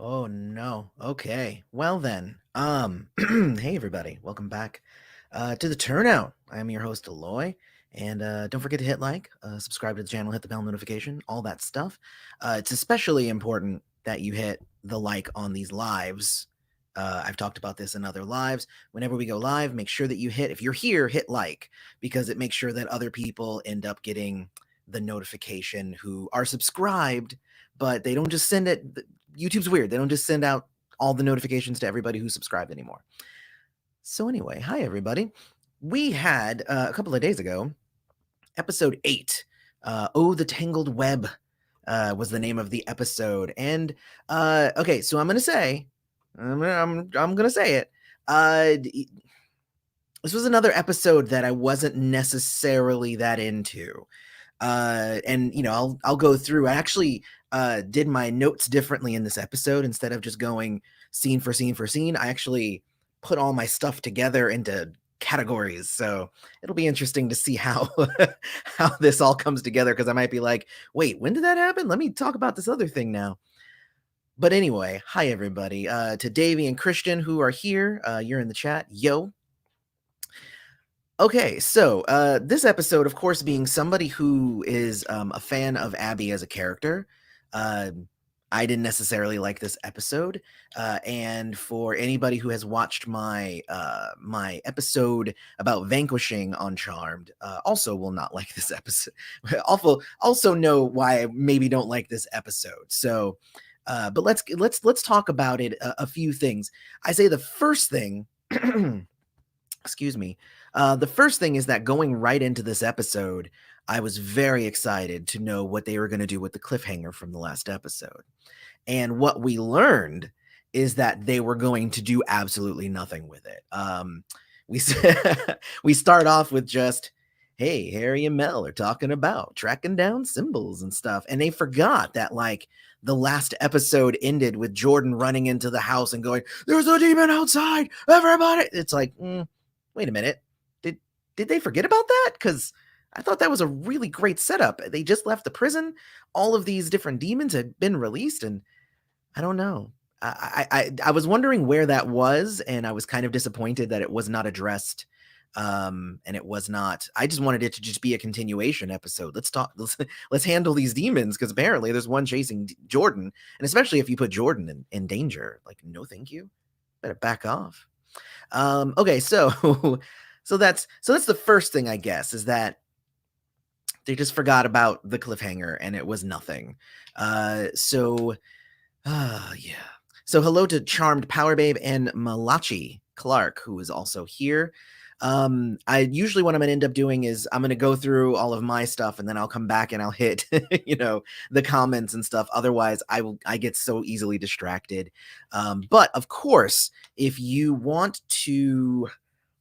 Oh no. Okay. Well then. Hey everybody. Welcome back to the Turnout. I am your host Aloy, and don't forget to hit like, subscribe to the channel, hit the bell notification, all that stuff. It's especially important that you hit the like on these lives. I've talked about this in other lives. Whenever we go live, make sure that you hit, if you're here, hit like, because it makes sure that other people end up getting the notification who are subscribed, but they don't just send it. YouTube's weird. They don't just send out all the notifications to everybody who's subscribed anymore. So anyway, hi everybody. We had a couple of days ago, episode 8. Oh, the Tangled Web was the name of the episode. And okay, so I'm gonna say, I'm gonna say it. This was another episode that I wasn't necessarily that into. And I'll go through. I actually did my notes differently in this episode. Instead of just going scene for scene for scene, I actually put all my stuff together into categories. So it'll be interesting to see how how this all comes together, because I might be like, wait, when did that happen? Let me talk about this other thing now. But anyway, hi everybody. To Davey and Christian who are here. You're in the chat. Yo. Okay, so this episode, of course, being somebody who is a fan of Abby as a character, uh, I didn't necessarily like this episode. And for anybody who has watched my episode about vanquishing on Charmed, also will not like this episode. Also know why I maybe don't like this episode. So, but let's talk about it. A few things. I say the first thing. Excuse me. The first thing is that going right into this episode, I was very excited to know what they were going to do with the cliffhanger from the last episode. And what we learned is that they were going to do absolutely nothing with it. We we start off with just, hey, Harry and Mel are talking about tracking down symbols and stuff, and they forgot that like the last episode ended with Jordan running into the house and going, "There's a demon outside, everybody!" It's like, wait a minute, did they forget about that? Because I thought that was a really great setup. They just left the prison. All of these different demons had been released, and I don't know. I was wondering where that was, and I was kind of disappointed that it was not addressed. And it was not. I just wanted it to just be a continuation episode. Let's talk. Let's handle these demons, because apparently there's one chasing Jordan, and especially if you put Jordan in danger. Like, no, thank you. Better back off. Okay, so so that's the first thing, I guess, is that they just forgot about the cliffhanger and it was nothing. Yeah. So hello to Charmed Power Babe and Malachi Clark, who is also here. I usually what I'm gonna end up doing is I'm gonna go through all of my stuff and then I'll come back and I'll hit, the comments and stuff. Otherwise, I get so easily distracted. But of course, if you want to,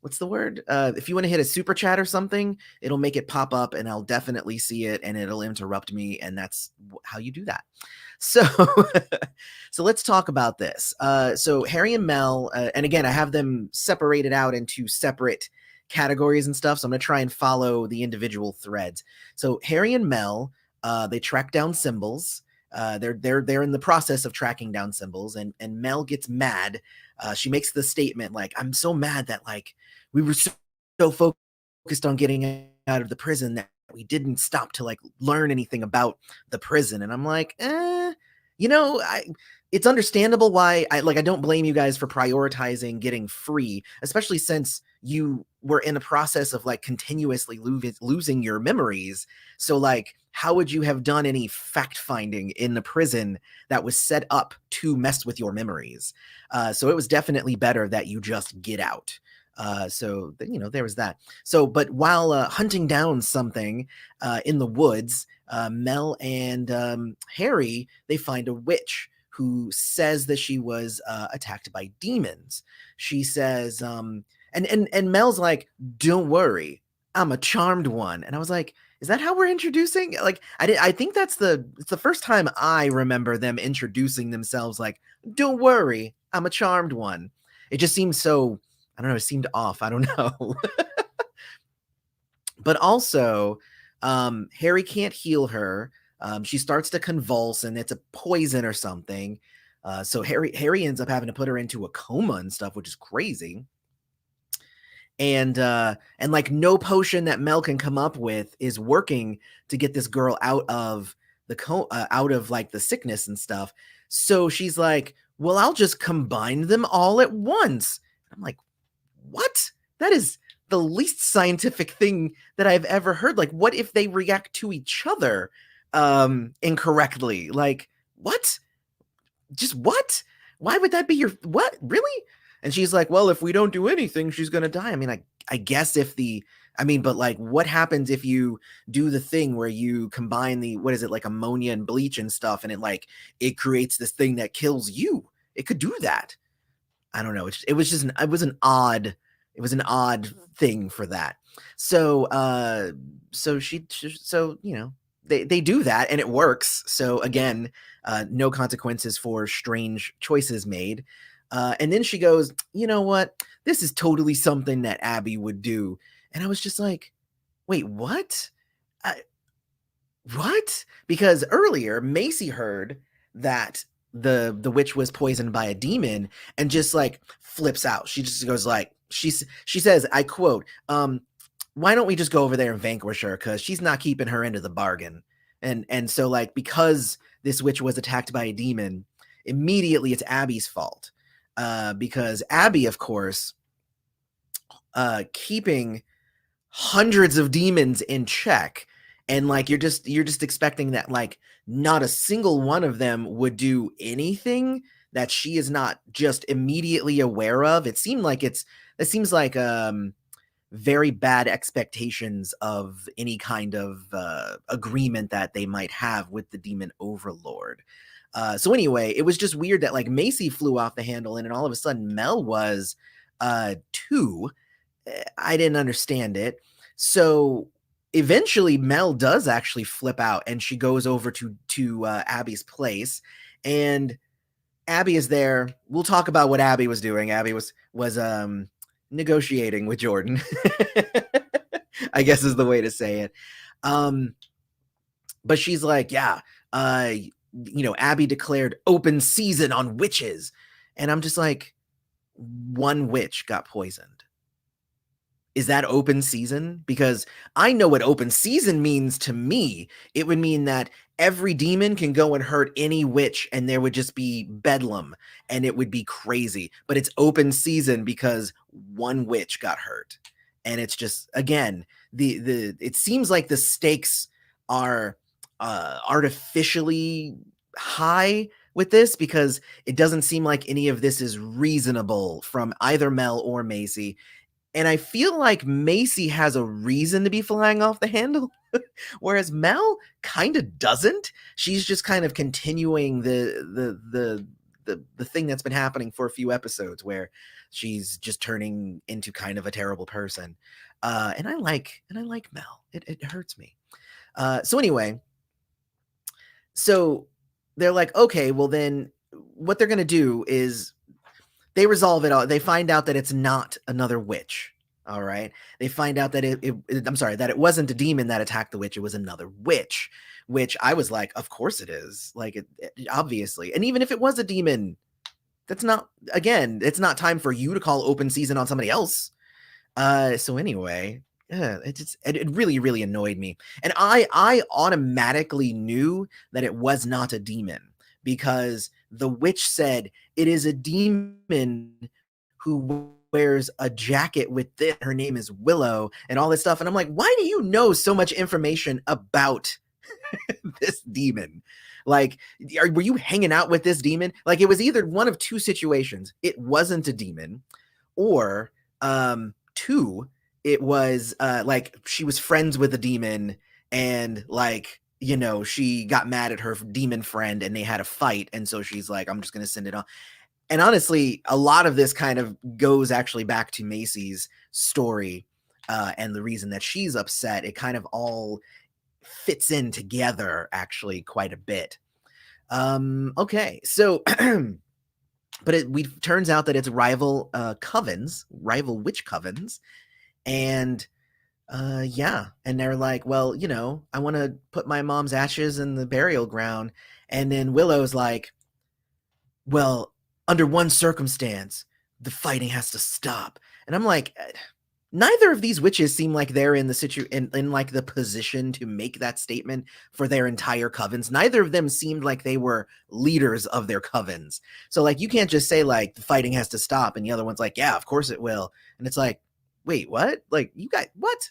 what's the word? If you want to hit a super chat or something, it'll make it pop up and I'll definitely see it and it'll interrupt me. And that's how you do that. So, so let's talk about this. So Harry and Mel, and again, I have them separated out into separate categories and stuff. So I'm going to try and follow the individual threads. So Harry and Mel, they track down symbols. They're in the process of tracking down symbols, and Mel gets mad. She makes the statement like, "I'm so mad that like we were so focused on getting out of the prison that we didn't stop to like learn anything about the prison." And I'm like, I it's understandable why I don't blame you guys for prioritizing getting free, especially since you were in a process of like continuously losing your memories. So like, how would you have done any fact finding in the prison that was set up to mess with your memories? So it was definitely better that you just get out. So there was that. So, but while hunting down something in the woods, Mel and Harry, they find a witch who says that she was attacked by demons. She says, and Mel's like, "Don't worry, I'm a charmed one." And I was like, is that how we're introducing? Like, I think it's the first time I remember them introducing themselves like, "Don't worry, I'm a charmed one." It just seemed so, I don't know, it seemed off. I don't know. But also, Harry can't heal her. She starts to convulse and it's a poison or something. So Harry ends up having to put her into a coma and stuff, which is crazy. And like no potion that Mel can come up with is working to get this girl out of out of like the sickness and stuff. So she's like, "Well, I'll just combine them all at once." I'm like, "What? That is the least scientific thing that I've ever heard. Like, what if they react to each other incorrectly? Like, what? Just what? Why would that be your what? Really?" And she's like, "Well, if we don't do anything, she's gonna die." I mean, I guess if the I mean, but like, what happens if you do the thing where you combine the what is it like ammonia and bleach and stuff, and it creates this thing that kills you? It could do that. I don't know. It was just it was an odd thing for that. So so they do that and it works. So again, no consequences for strange choices made. And then she goes, "You know what? This is totally something that Abby would do." And I was just like, "Wait, what? I, what?" Because earlier Macy heard that the witch was poisoned by a demon and just like flips out. She just goes like she says, I quote, "Why don't we just go over there and vanquish her cuz she's not keeping her end of the bargain." And so like because this witch was attacked by a demon, immediately it's Abby's fault. Because Abby, of course, keeping hundreds of demons in check, and like you're just expecting that like not a single one of them would do anything that she is not just immediately aware of. It seems like very bad expectations of any kind of agreement that they might have with the demon overlord. So anyway, it was just weird that like Macy flew off the handle and then all of a sudden Mel was too. I didn't understand it. So eventually Mel does actually flip out and she goes over to Abby's place, and Abby is there. We'll talk about what Abby was doing. Abby was negotiating with Jordan. I guess is the way to say it. But she's like, "Yeah, Abby declared open season on witches." And I'm just like, one witch got poisoned. Is that open season? Because I know what open season means to me. It would mean that every demon can go and hurt any witch and there would just be bedlam and it would be crazy. But it's open season because one witch got hurt. And it's just again, the it seems like the stakes are artificially high with this because it doesn't seem like any of this is reasonable from either Mel or Macy. And I feel like Macy has a reason to be flying off the handle, whereas Mel kind of doesn't. She's just kind of continuing the thing that's been happening for a few episodes where she's just turning into kind of a terrible person. And I like Mel. It hurts me. So anyway, so they're like, okay, well then what they're gonna do is they resolve it all. They find out that it's not another witch. All right. They find out that I'm sorry, that it wasn't a demon that attacked the witch. It was another witch, which I was like, of course it is. Like, obviously. And even if it was a demon, that's not, again, it's not time for you to call open season on somebody else. So anyway, it really, really annoyed me. And I automatically knew that it was not a demon because the witch said it is a demon who wears a jacket with this. Her name is Willow and all this stuff. And I'm like, why do you know so much information about this demon? Like, were you hanging out with this demon? Like, it was either one of two situations. It wasn't a demon, or two, it was like she was friends with a demon and like she got mad at her demon friend and they had a fight, and so she's like, I'm just gonna send it on. And honestly, a lot of this kind of goes actually back to Macy's story, and the reason that she's upset. It kind of all fits in together actually quite a bit. Okay, so but it turns out that it's rival witch covens, and yeah, and they're like, well, I want to put my mom's ashes in the burial ground, and then Willow's like, well, under one circumstance, the fighting has to stop. And I'm like, neither of these witches seem like they're in the in like the position to make that statement for their entire covens. Neither of them seemed like they were leaders of their covens. So like, you can't just say like the fighting has to stop and the other one's like, yeah, of course it will. And it's like, wait, what? Like, you got what?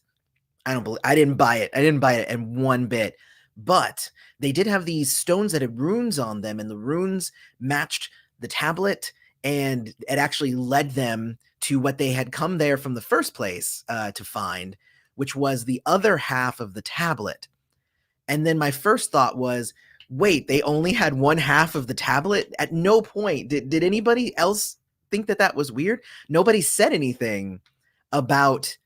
I didn't buy it. I didn't buy it in one bit. But they did have these stones that had runes on them, and the runes matched the tablet, and it actually led them to what they had come there from the first place to find, which was the other half of the tablet. And then my first thought was, wait, they only had one half of the tablet? At no point did anybody else think that that was weird. Nobody said anything about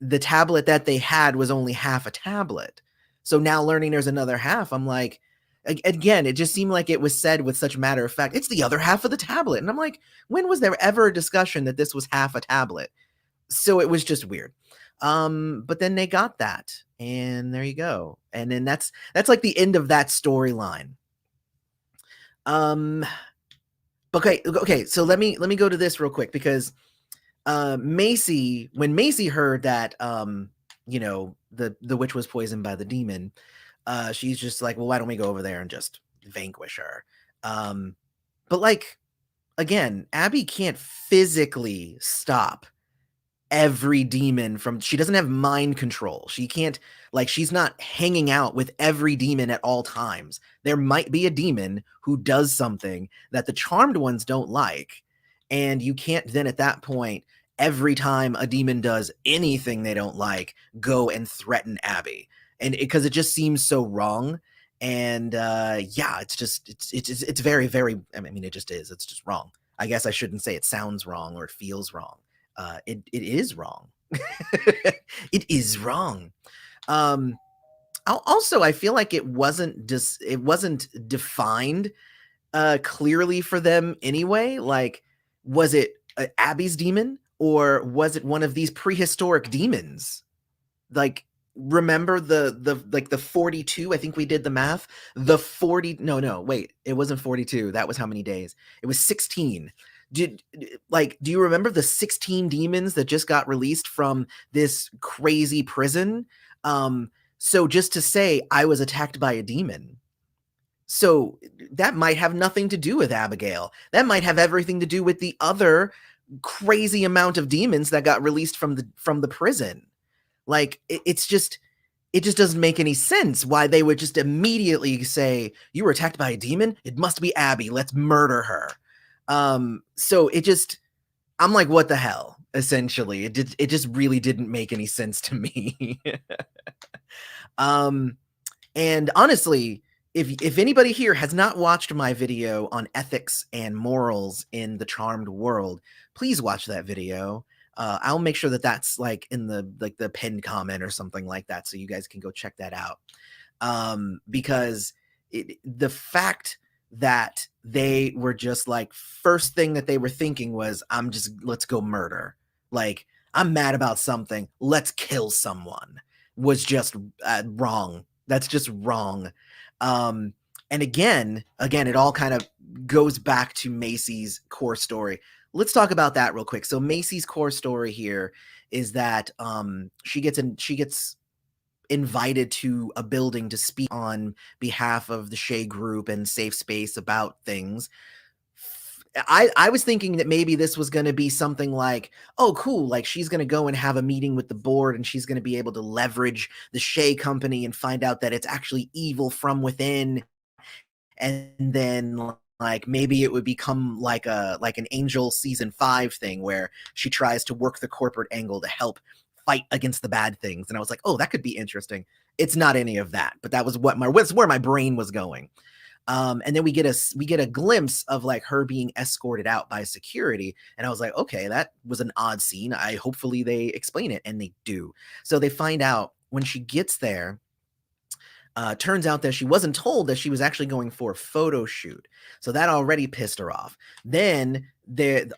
the tablet that they had was only half a tablet. So now learning there's another half, I'm like, again, it just seemed like it was said with such matter of fact, it's the other half of the tablet. And I'm like, when was there ever a discussion that this was half a tablet? So it was just weird. But then they got that, and there you go. And then that's like the end of that storyline. Okay, so let me go to this real quick, because Macy, when Macy heard that you know, the witch was poisoned by the demon, she's just like, well, why don't we go over there and just vanquish her? But like, again, Abby can't physically stop every demon from, she doesn't have mind control. She can't, like, she's not hanging out with every demon at all times. There might be a demon who does something that the charmed ones don't like, and you can't then at that point, every time a demon does anything they don't like, go and threaten Abby. And because it just seems so wrong. And yeah, it's just it's very, very, I mean, it just is, it's just wrong. I guess I shouldn't say it sounds wrong or it feels wrong. It is wrong. It is wrong. Also, I feel like it wasn't defined clearly for them anyway. Like, was it Abby's demon, or was it one of these prehistoric demons? Like, remember the 42? I think we did the math. The 40, no, wait, it wasn't 42. That was how many days? It was 16. Do you remember the 16 demons that just got released from this crazy prison? So just to say I was attacked by a demon. So that might have nothing to do with Abigail. That might have everything to do with the other crazy amount of demons that got released from the prison. Like, it just doesn't make any sense why they would just immediately say, you were attacked by a demon? It must be Abby. Let's murder her. So I'm like, what the hell? Essentially, it just really didn't make any sense to me. And honestly, if anybody here has not watched my video on ethics and morals in the charmed world, please watch that video. I'll make sure that that's like in the pinned comment or something like that, so you guys can go check that out. Because the fact that they were just like, first thing that they were thinking was, let's go murder. Like, I'm mad about something, let's kill someone, was just wrong. That's just wrong. And again, it all kind of goes back to Macy's core story. Let's talk about that real quick. So Macy's core story here is that she gets invited to a building to speak on behalf of the Shea group and safe space about things. I was thinking that maybe this was going to be something like, oh, cool, like she's going to go and have a meeting with the board, and she's going to be able to leverage the Shea company and find out that it's actually evil from within. And then like maybe it would become like an Angel season 5 thing where she tries to work the corporate angle to help fight against the bad things. And I was like, oh, that could be interesting. It's not any of that, but that was where my brain was going. And then we get a glimpse of like her being escorted out by security. And I was like, okay, that was an odd scene. Hopefully they explain it, and they do. So they find out when she gets there, turns out that she wasn't told that she was actually going for a photo shoot. So that already pissed her off. Then then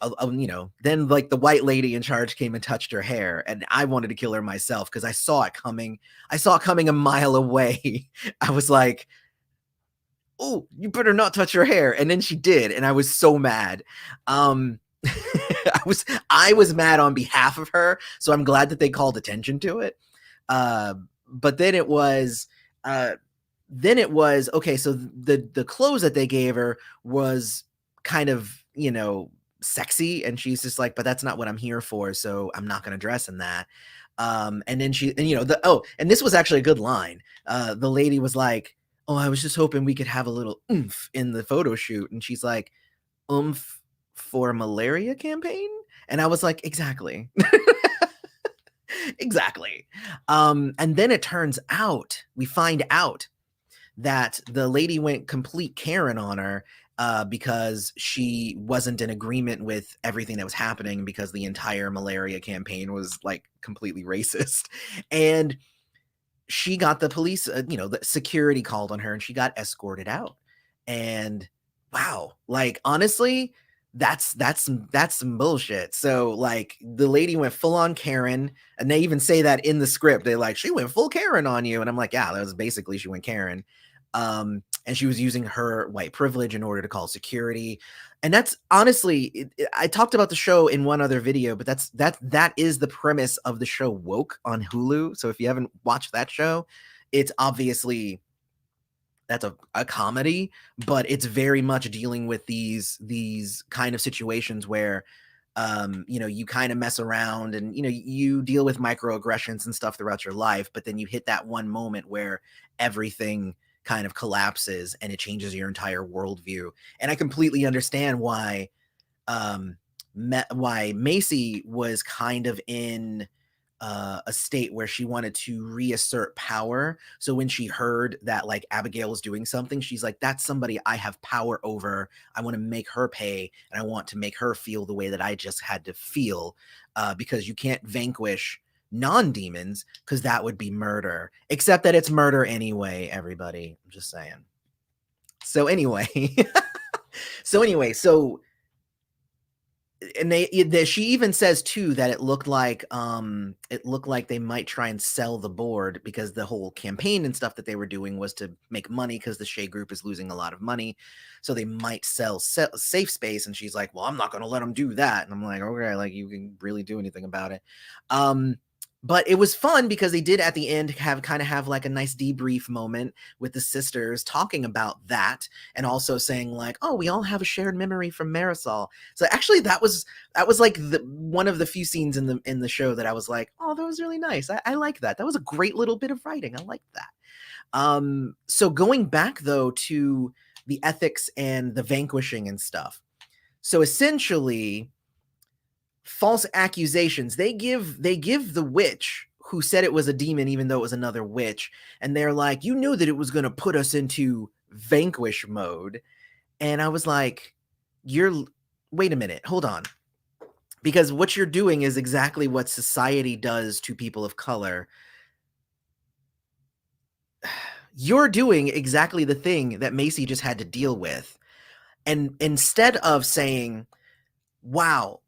like the white lady in charge came and touched her hair, and I wanted to kill her myself because I saw it coming. I saw it coming a mile away. I was like, oh, you better not touch her hair. And then she did, and I was so mad. I was mad on behalf of her, so I'm glad that they called attention to it. Uh, but then it was okay. So the clothes that they gave her was kind of, sexy, and she's just like, but that's not what I'm here for, so I'm not going to dress in that. And then and this was actually a good line. The lady was like, oh, I was just hoping we could have a little oomph in the photo shoot, and she's like, oomph for a malaria campaign? And I was like, exactly. Exactly. And then it turns out, we find out that the lady went complete Karen on her, because she wasn't in agreement with everything that was happening, because the entire malaria campaign was like completely racist. And she got the police, the security called on her, and she got escorted out. And wow, like honestly, that's some bullshit. So like the lady went full on Karen, and they even say that in the script. They like, she went full Karen on you, and I'm like, yeah, that was basically, she went Karen. And she was using her white privilege in order to call security. And that's honestly, I talked about the show in one other video, but that is the premise of the show Woke on Hulu. So if you haven't watched that show, it's obviously, that's a comedy, but it's very much dealing with these kind of situations where you kind of mess around, and you deal with microaggressions and stuff throughout your life, but then you hit that one moment where everything kind of collapses and it changes your entire worldview. And I completely understand um why Macy was kind of in a state where she wanted to reassert power. So when she heard that like Abigail was doing something, she's like, that's somebody I have power over. I want to make her pay, and I want to make her feel the way that I just had to feel, because you can't vanquish non-demons, because that would be murder. Except that it's murder anyway, everybody. I'm just saying. So anyway, so and she even says too that it looked like they might try and sell the board, because the whole campaign and stuff that they were doing was to make money, because the Shea Group is losing a lot of money, so they might sell Safe Space. And she's like, well, I'm not going to let them do that. And I'm like, okay, like you can really do anything about it. But it was fun, because they did at the end have like a nice debrief moment with the sisters talking about that, and also saying like, oh, we all have a shared memory from Marisol. So actually that was like one of the few scenes in the show that I was like, oh, that was really nice. I like that. That was a great little bit of writing. I like that. So going back though to the ethics and the vanquishing and stuff. So essentially, false accusations. They give the witch who said it was a demon, even though it was another witch, and they're like, you knew that it was going to put us into vanquish mode. And I was like, wait a minute, hold on. Because what you're doing is exactly what society does to people of color. You're doing exactly the thing that Macy just had to deal with. And instead of saying, wow,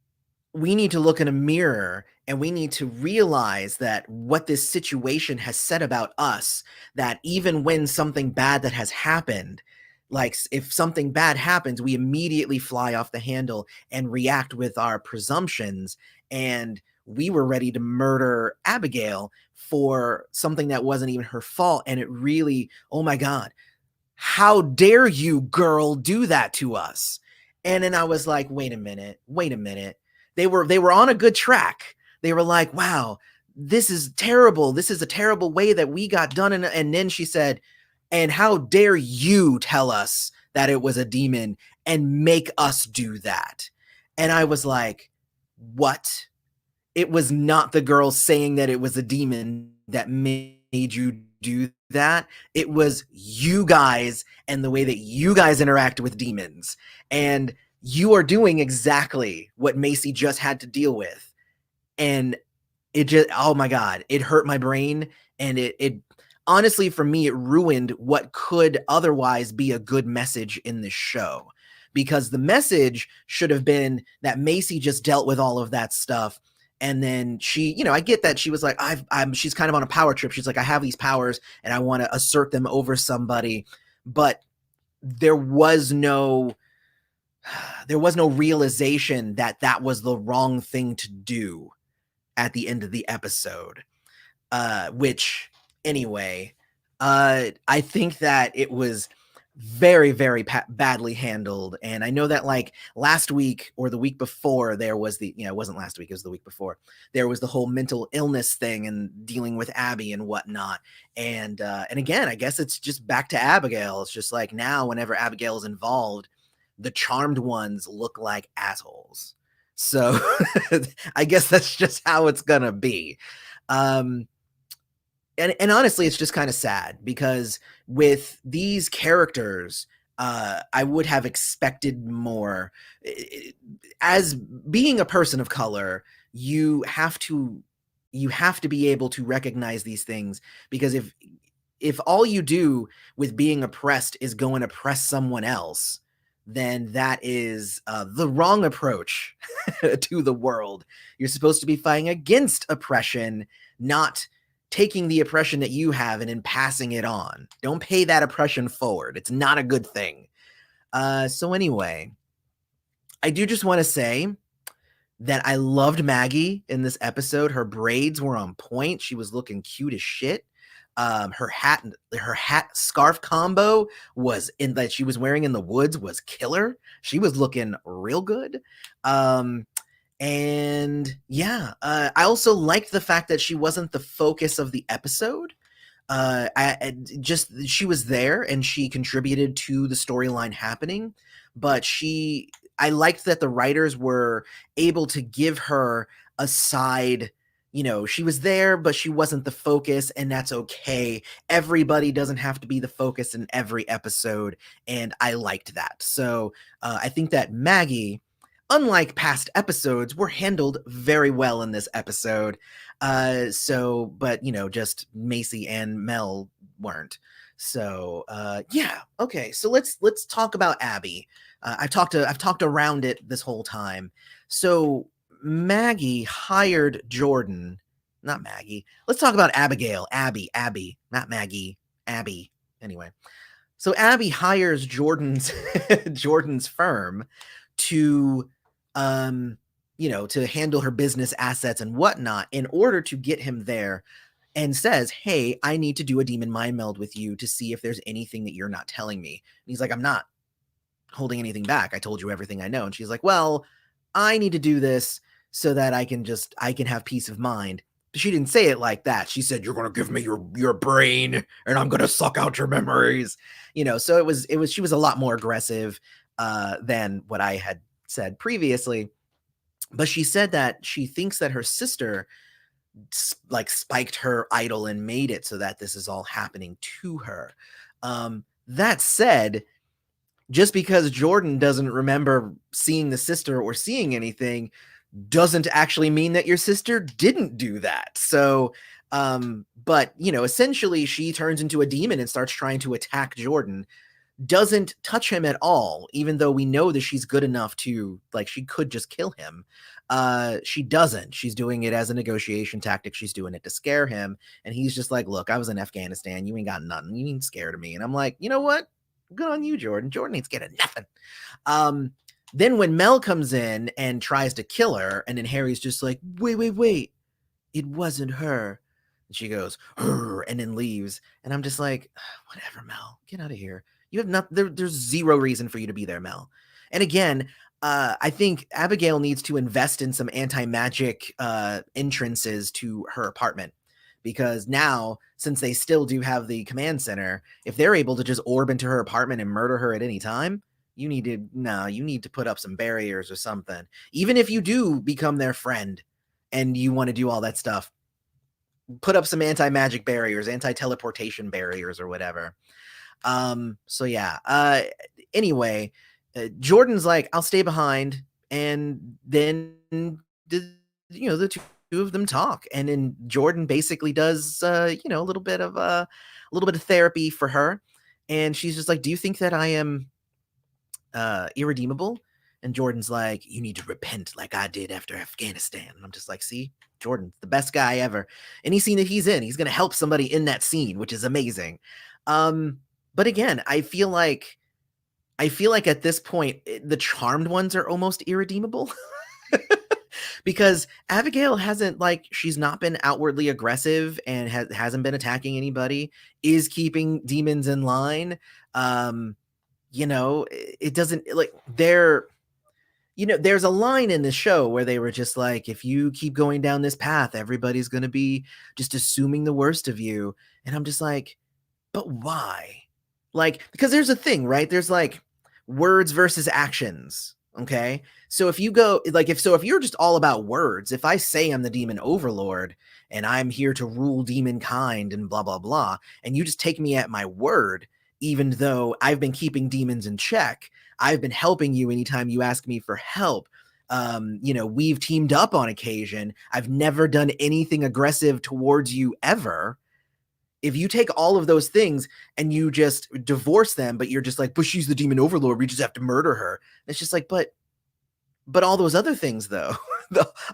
we need to look in a mirror and we need to realize that what this situation has said about us, that even when something bad that has happened, like if something bad happens, we immediately fly off the handle and react with our presumptions. And we were ready to murder Abigail for something that wasn't even her fault. And it really, oh my God, how dare you, girl, do that to us? And then I was like, wait a minute. They were on a good track. They were like, wow, this is terrible. This is a terrible way that we got done. And then she said, and how dare you tell us that it was a demon and make us do that? And I was like, what? It was not the girl saying that it was a demon that made you do that. It was you guys and the way that you guys interact with demons. And you are doing exactly what Macy just had to deal with. And it just, oh my God, it hurt my brain. And it honestly, for me, it ruined what could otherwise be a good message in this show. Because the message should have been that Macy just dealt with all of that stuff. And then she, I get that she was like, she's kind of on a power trip. She's like, I have these powers and I want to assert them over somebody. But there was no realization that that was the wrong thing to do at the end of the episode. Which anyway, I think that it was very, very badly handled. And I know that like last week or the week before, there was it wasn't last week, it was the week before, there was the whole mental illness thing and dealing with Abby and whatnot. And again, I guess it's just back to Abigail. It's just like now, whenever Abigail is involved, the charmed ones look like assholes. So I guess that's just how it's gonna be. Um, and honestly, it's just kind of sad because with these characters, I would have expected more. As being a person of color, you have to be able to recognize these things, because if all you do with being oppressed is go and oppress someone else, then that is the wrong approach to the world. You're supposed to be fighting against oppression, not taking the oppression that you have and then passing it on. Don't pay that oppression forward. It's not a good thing. So anyway, I do just want to say that I loved Maggie in this episode. Her braids were on point. She was looking cute as shit. Her hat scarf combo was in that she was wearing in the woods was killer. She was looking real good. And yeah, I also liked the fact that she wasn't the focus of the episode. She was there and she contributed to the storyline happening, but I liked that the writers were able to give her a side. She was there, but she wasn't the focus, and that's okay. Everybody doesn't have to be the focus in every episode, and I liked that. So I think that Maggie, unlike past episodes, were handled very well in this episode. But just Macy and Mel weren't. So yeah, okay. So let's talk about Abby. I've talked around it this whole time. So Maggie hired Jordan, not Maggie. Let's talk about Abigail. Abby, not Maggie. Abby. Anyway, so Abby hires Jordan's Jordan's firm to to handle her business assets and whatnot in order to get him there, and says, hey, I need to do a demon mind meld with you to see if there's anything that you're not telling me. And he's like, I'm not holding anything back. I told you everything I know. And she's like, well, I need to do this so that I can have peace of mind. But she didn't say it like that. She said, you're going to give me your brain and I'm going to suck out your memories. So it was she was a lot more aggressive than what I had said previously. But she said that she thinks that her sister spiked her idol and made it so that this is all happening to her. That said, just because Jordan doesn't remember seeing the sister or seeing anything doesn't actually mean that your sister didn't do that. So, but essentially she turns into a demon and starts trying to attack Jordan, doesn't touch him at all, even though we know that she's good enough to, she could just kill him. She doesn't. She's doing it as a negotiation tactic. She's doing it to scare him. And he's just like, look, I was in Afghanistan. You ain't got nothing. You ain't scared of me. And I'm like, you know what? Good on you, Jordan. Jordan ain't scared of nothing. Then when Mel comes in and tries to kill her, and then Harry's just like, wait. It wasn't her. And she goes, and then leaves. And I'm just like, whatever, Mel. Get out of here. You have there's zero reason for you to be there, Mel. And again, I think Abigail needs to invest in some anti-magic entrances to her apartment, because now, since they still do have the command center, if they're able to just orb into her apartment and murder her at any time, you need to put up some barriers or something. Even if you do become their friend and you want to do all that stuff, put up some anti-magic barriers, anti-teleportation barriers or whatever. So yeah. Anyway, Jordan's like, I'll stay behind, and then the two of them talk, and then Jordan basically does a little bit of therapy for her, and she's just like, do you think that I am irredeemable? And Jordan's like, you need to repent like I did after Afghanistan. And I'm just like, see, Jordan's the best guy ever. Any scene that he's in, he's going to help somebody in that scene, which is amazing. But again, I feel like I feel like at this point, the charmed ones are almost irredeemable. Because Abigail hasn't, like, she's not been outwardly aggressive and hasn't been attacking anybody, is keeping demons in line. Um, it doesn't, like, there's a line in the show where they were just like, if you keep going down this path, everybody's going to be just assuming the worst of you. And I'm just like, but why? Like, because there's a thing, right? There's like words versus actions. Okay. So if you go, like, if you're just all about words, if I say I'm the demon overlord and I'm here to rule demon kind and blah, blah, blah, and you just take me at my word, even though I've been keeping demons in check, I've been helping you anytime you ask me for help. We've teamed up on occasion. I've never done anything aggressive towards you ever. If you take all of those things and you just divorce them, but you're just like, but she's the demon overlord, we just have to murder her. It's just like, but all those other things though,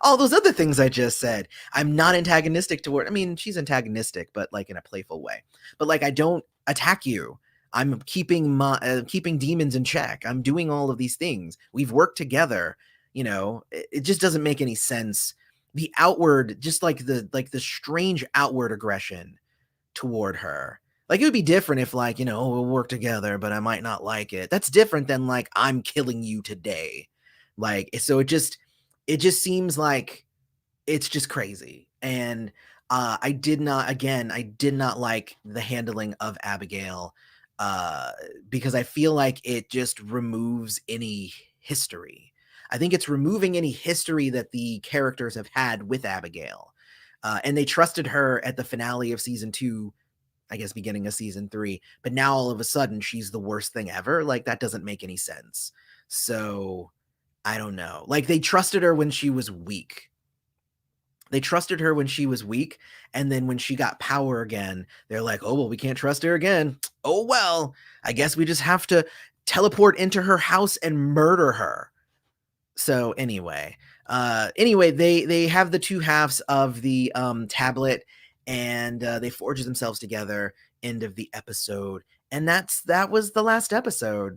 all those other things I just said, I'm not antagonistic toward. I mean, she's antagonistic, but like in a playful way. But like, I don't attack you. I'm keeping demons in check. I'm doing all of these things. We've worked together. It just doesn't make any sense. The outward, just like the strange outward aggression toward her. Like, it would be different if, like, we'll work together, but I might not like it. That's different than like, I'm killing you today. Like, so it just seems like it's just crazy. And I did not like the handling of Abigail, because I feel like it just removes any history. I think it's removing any history that the characters have had with Abigail. And they trusted her at the finale of season 2, I guess beginning of season 3, but now all of a sudden she's the worst thing ever. Like, that doesn't make any sense. So I don't know. Like, they trusted her when she was weak. And then when she got power again, they're like, oh, well, we can't trust her again. Oh, well, I guess we just have to teleport into her house and murder her. So anyway, they have the two halves of the tablet, and they forge themselves together. End of the episode, and that was the last episode.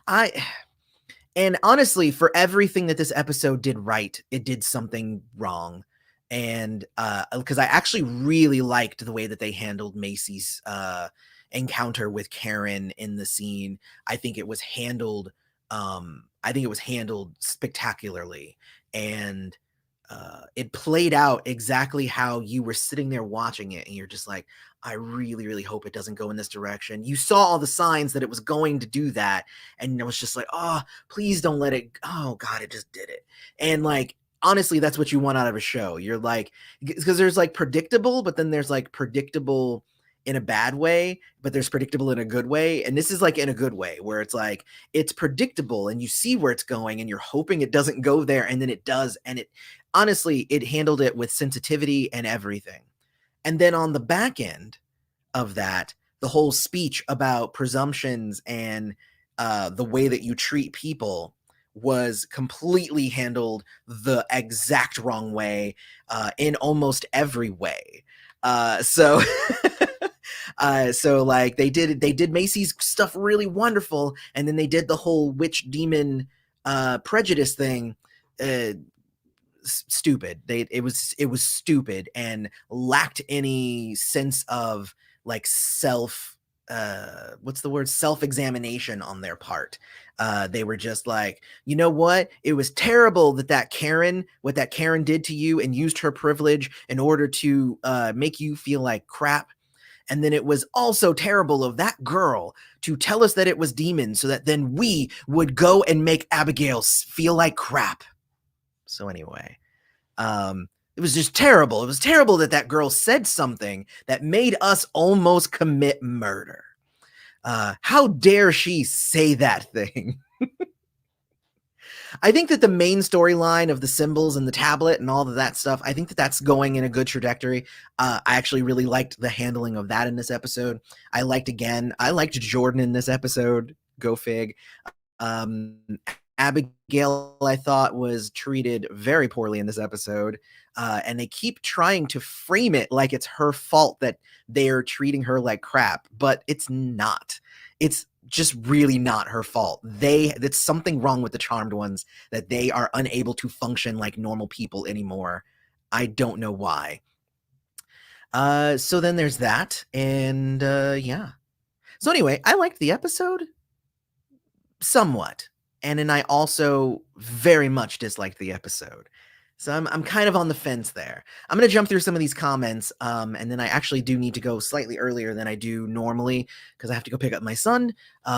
And honestly, for everything that this episode did right, it did something wrong. And because I actually really liked the way that they handled Macy's encounter with Karen in the scene. I think it was handled spectacularly, and it played out exactly how you were sitting there watching it, and you're just like, I really, really hope it doesn't go in this direction. You saw all the signs that it was going to do that, and it was just like, oh, please don't let it. Oh God, it just did it. And like, honestly, that's what you want out of a show. You're like, because there's like predictable, but then there's like predictable in a bad way, but there's predictable in a good way. And this is like in a good way, where it's like, it's predictable and you see where it's going and you're hoping it doesn't go there, and then it does. And it honestly, it handled it with sensitivity and everything. And then on the back end of that, the whole speech about presumptions and the way that you treat people was completely handled the exact wrong way, in almost every way. So like, they did Macy's stuff really wonderful, and then they did the whole witch demon prejudice thing stupid. It was stupid and lacked any sense of like self-examination on their part. They were just like, you know what? It was terrible what that Karen did to you and used her privilege in order to make you feel like crap. And then it was also terrible of that girl to tell us that it was demons so that then we would go and make Abigail feel like crap. So anyway, it was just terrible. It was terrible that girl said something that made us almost commit murder. How dare she say that thing? I think that the main storyline of the symbols and the tablet and all of that stuff, I think that that's going in a good trajectory. I actually really liked the handling of that in this episode. I liked Jordan in this episode. Go fig. Abigail, I thought, was treated very poorly in this episode. And they keep trying to frame it like it's her fault that they're treating her like crap, but it's not. It's just really not her fault. That's something wrong with the Charmed Ones, that they are unable to function like normal people anymore. I don't know why. So then there's that, and yeah. So anyway, I liked the episode somewhat, and then I also very much disliked the episode. So I'm kind of on the fence there. I'm gonna jump through some of these comments, and then I actually do need to go slightly earlier than I do normally because I have to go pick up my son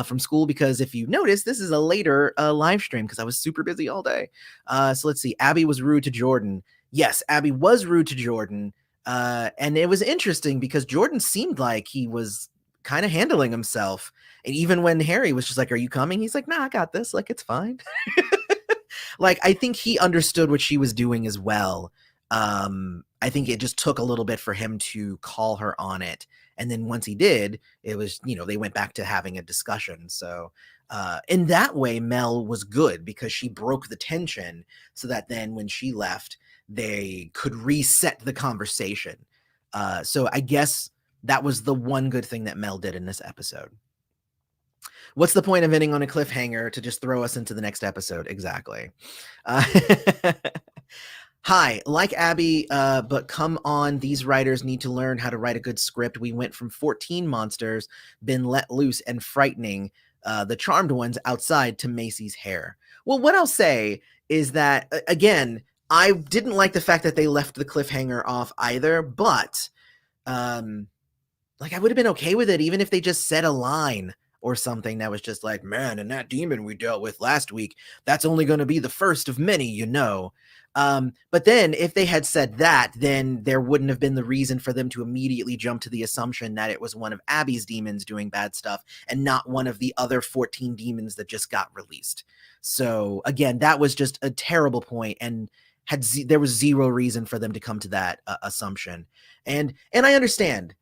from school. Because if you notice, this is a later live stream because I was super busy all day. So let's see. Abby was rude to Jordan. Yes, Abby was rude to Jordan, and it was interesting because Jordan seemed like he was kind of handling himself. And even when Harry was just like, "Are you coming?" He's like, "Nah, I got this. Like, it's fine." Like, I think he understood what she was doing as well. I think it just took a little bit for him to call her on it. And then once he did, it was, they went back to having a discussion. So, in that way, Mel was good because she broke the tension so that then when she left, they could reset the conversation. So I guess that was the one good thing that Mel did in this episode. What's the point of ending on a cliffhanger to just throw us into the next episode? Exactly. Uh, Hi, like Abby, but come on, these writers need to learn how to write a good script. We went from 14 monsters, been let loose and frightening, the charmed ones outside, to Macy's hair. Well, what I'll say is that, again, I didn't like the fact that they left the cliffhanger off either, but like, I would have been okay with it even if they just said a line or something that was just like, "Man, and that demon we dealt with last week, that's only going to be the first of many." But then if they had said that, then there wouldn't have been the reason for them to immediately jump to the assumption that it was one of Abby's demons doing bad stuff and not one of the other 14 demons that just got released. So again, that was just a terrible point, and there was zero reason for them to come to that assumption. And I understand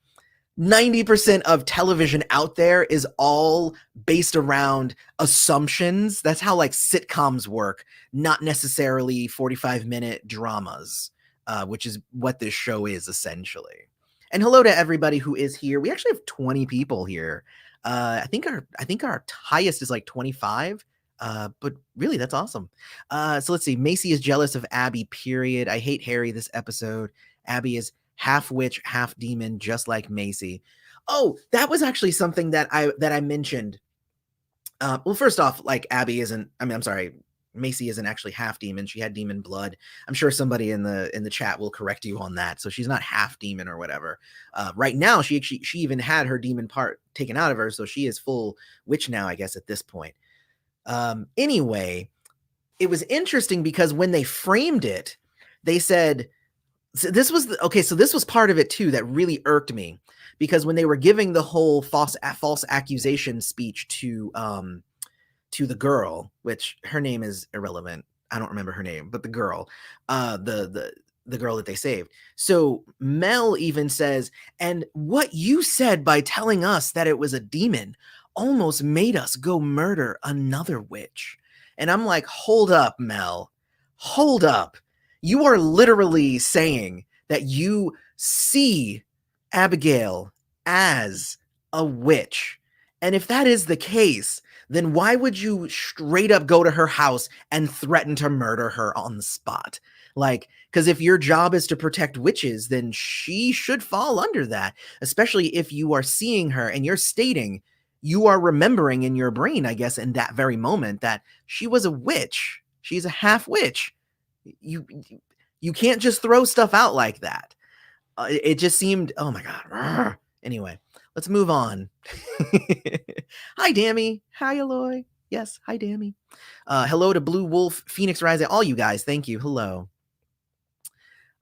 90% of television out there is all based around assumptions. That's how like sitcoms work, not necessarily 45-minute dramas, which is what this show is essentially. And hello to everybody who is here. We actually have 20 people here. I think our highest is like 25. But really, that's awesome. So let's see. Macy is jealous of Abby, period. I hate Harry this episode. Abby is half witch, half demon, just like Macy. Oh, that was actually something that I mentioned. Well, first off, like Abby isn't. I mean, I'm sorry, Macy isn't actually half demon. She had demon blood. I'm sure somebody in the chat will correct you on that. So she's not half demon or whatever. Right now, she even had her demon part taken out of her, so she is full witch now, I guess, at this point. Anyway, it was interesting because when they framed it, they said, so this was part of it too that really irked me, because when they were giving the whole false accusation speech to the girl, which her name is irrelevant, I don't remember her name, but the girl, the girl that they saved. So Mel even says, "And what you said by telling us that it was a demon almost made us go murder another witch." And I'm like, hold up, Mel, hold up. You are literally saying that you see Abigail as a witch. And if that is the case, then why would you straight up go to her house and threaten to murder her on the spot? Like, because if your job is to protect witches, then she should fall under that, especially if you are seeing her and you're stating, you are remembering in your brain, I guess, in that very moment, that she was a witch. She's a half witch. You can't just throw stuff out like that. It just seemed, oh my God. Anyway, let's move on. Hi, Dammy. Hi, Aloy. Yes, hi, Dammy. Hello to Blue Wolf, Phoenix Rising, all you guys. Thank you. Hello.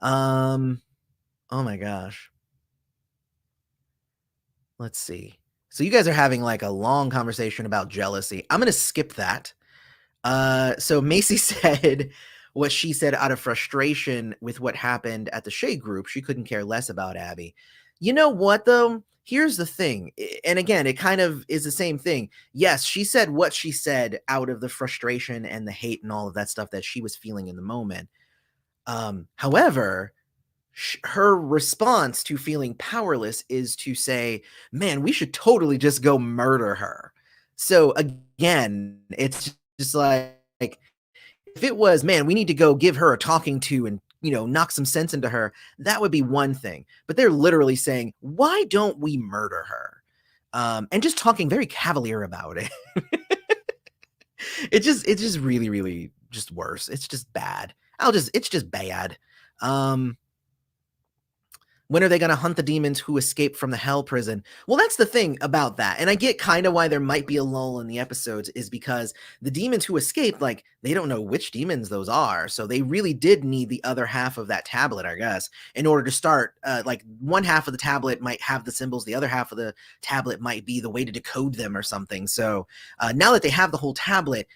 Oh my gosh. Let's see. So you guys are having like a long conversation about jealousy. I'm going to skip that. So Macy said what she said out of frustration with what happened at the Shade Group. She couldn't care less about Abby. You know what, though? Here's the thing. And again, it kind of is the same thing. Yes, she said what she said out of the frustration and the hate and all of that stuff that she was feeling in the moment. However, her response to feeling powerless is to say, "Man, we should totally just go murder her." So again, it's just like if it was, man, we need to go give her a talking to and knock some sense into her, that would be one thing. But they're literally saying, why don't we murder her? And just talking very cavalier about it. It's just really, really just worse. It's just bad. It's just bad. Um, when are they going to hunt the demons who escaped from the hell prison? Well, that's the thing about that. And I get kind of why there might be a lull in the episodes is because the demons who escaped, like, they don't know which demons those are. So they really did need the other half of that tablet, I guess, in order to start. Like, one half of the tablet might have the symbols. The other half of the tablet might be the way to decode them or something. So now that they have the whole tablet,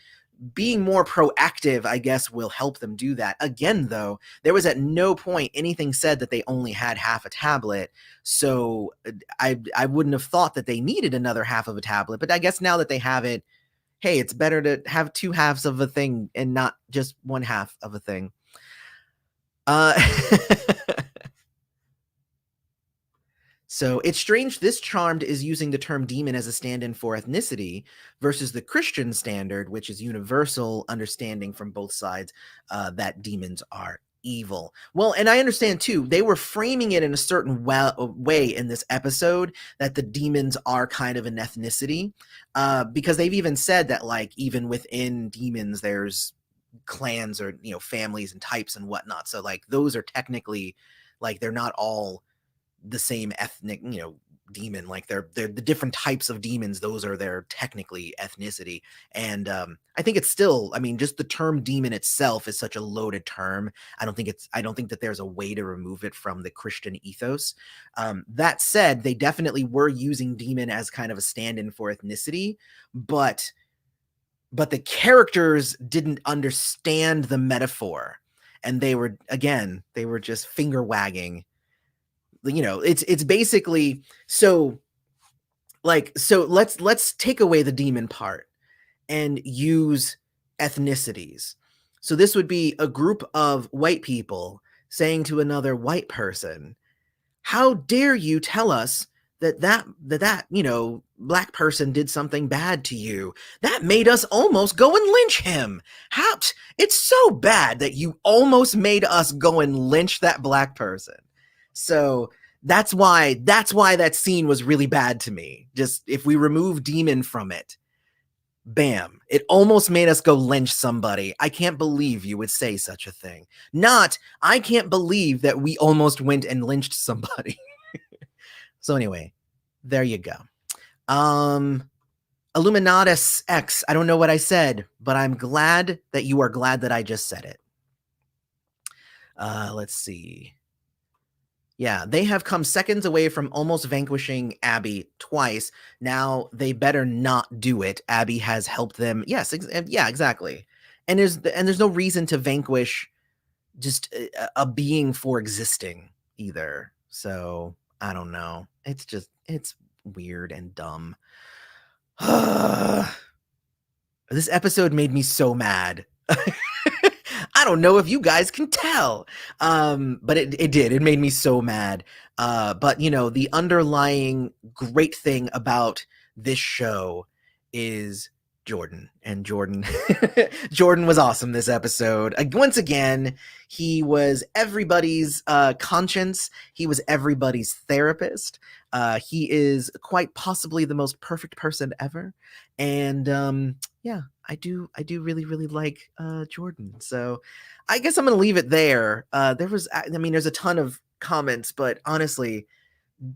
being more proactive, I guess, will help them do that. Again, though, there was at no point anything said that they only had half a tablet, so I wouldn't have thought that they needed another half of a tablet. But I guess now that they have it, hey, it's better to have two halves of a thing and not just one half of a thing. So it's strange this Charmed is using the term demon as a stand-in for ethnicity versus the Christian standard, which is universal understanding from both sides that demons are evil. Well, and I understand too, they were framing it in a certain way in this episode that the demons are kind of an ethnicity because they've even said that, like, even within demons, there's clans or, families and types and whatnot. So, like, those are technically, like, they're not all the same ethnic, demon. Like, they're the different types of demons, those are their technically ethnicity. And I think it's still, I mean, just the term demon itself is such a loaded term. I don't think that there's a way to remove it from the Christian ethos. That said, they definitely were using demon as kind of a stand-in for ethnicity, but the characters didn't understand the metaphor, and they were just finger wagging. It's basically, so let's take away the demon part and use ethnicities. So this would be a group of white people saying to another white person, how dare you tell us that black person did something bad to you? That made us almost go and lynch him. It's so bad that you almost made us go and lynch that black person. So that's why that scene was really bad to me. Just, if we remove demon from it, bam, it almost made us go lynch somebody. I can't believe you would say such a thing. Not, I can't believe that we almost went and lynched somebody. So anyway, there you go. Illuminatus X, I don't know what I said, but I'm glad that you are glad that I just said it. Let's see. Yeah, they have come seconds away from almost vanquishing Abby twice. Now they better not do it. Abby has helped them. Yes, yeah, exactly. And there's no reason to vanquish just a being for existing either. So I don't know. It's weird and dumb. This episode made me so mad. I don't know if you guys can tell, but it did. It made me so mad. But the underlying great thing about this show is Jordan. And Jordan Jordan was awesome this episode. Once again, he was everybody's conscience. He was everybody's therapist. He is quite possibly the most perfect person ever. And yeah, I do really, really like Jordan. So I guess I'm gonna leave it there. There's a ton of comments, but honestly,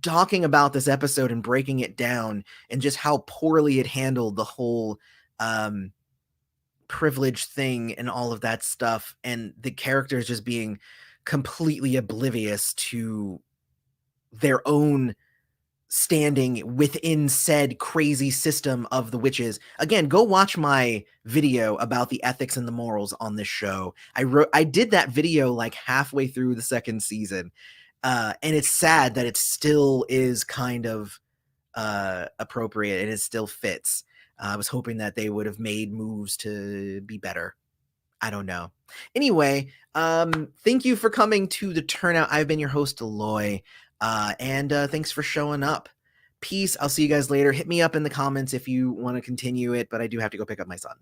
talking about this episode and breaking it down and just how poorly it handled the whole privilege thing and all of that stuff, and the characters just being completely oblivious to their own standing within said crazy system of the witches. Again, go watch my video about the ethics and the morals on this show. I did that video like halfway through the second season. And it's sad that it still is kind of appropriate and it still fits. I was hoping that they would have made moves to be better. I don't know. Anyway, thank you for coming to the Turnout. I've been your host, Aloy. And thanks for showing up. Peace. I'll see you guys later. Hit me up in the comments if you want to continue it, but I do have to go pick up my son.